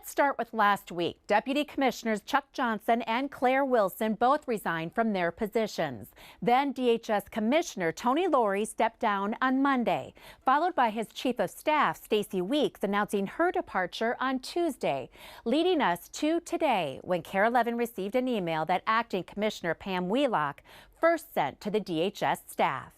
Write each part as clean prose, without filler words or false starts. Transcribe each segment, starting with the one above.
Let's start with last week. Deputy Commissioners Chuck Johnson and Claire Wilson both resigned from their positions. Then DHS Commissioner Tony Laurie stepped down on Monday, followed by his Chief of Staff Stacey Weeks announcing her departure on Tuesday, leading us to today when KARE 11 received an email that Acting Commissioner Pam Wheelock first sent to the DHS staff.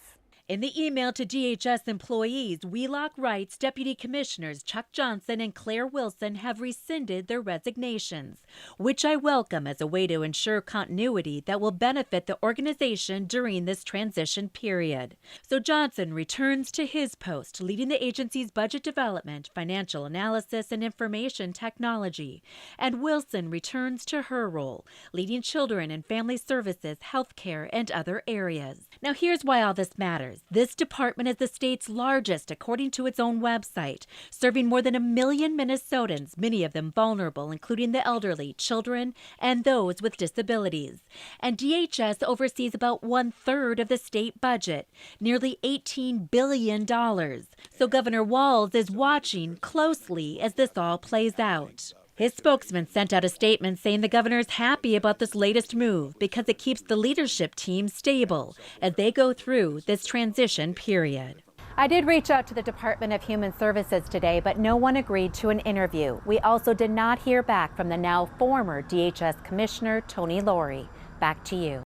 In the email to DHS employees, Wheelock writes Deputy Commissioners Chuck Johnson and Claire Wilson have rescinded their resignations, which I welcome as a way to ensure continuity that will benefit the organization during this transition period. So Johnson returns to his post, leading the agency's budget development, financial analysis, and information technology. And Wilson returns to her role, leading children and family services, healthcare, and other areas. Now here's why all this matters. This department is the state's largest, according to its own website, serving more than 1 million Minnesotans, many of them vulnerable, including the elderly, children, and those with disabilities. And DHS oversees about 1/3 of the state budget, nearly $18 billion. So Governor Walz is watching closely as this all plays out. His spokesman sent out a statement saying the governor is happy about this latest move because it keeps the leadership team stable as they go through this transition period. I did reach out to the Department of Human Services today, but no one agreed to an interview. We also did not hear back from the now former DHS Commissioner Tony Laurie. Back to you.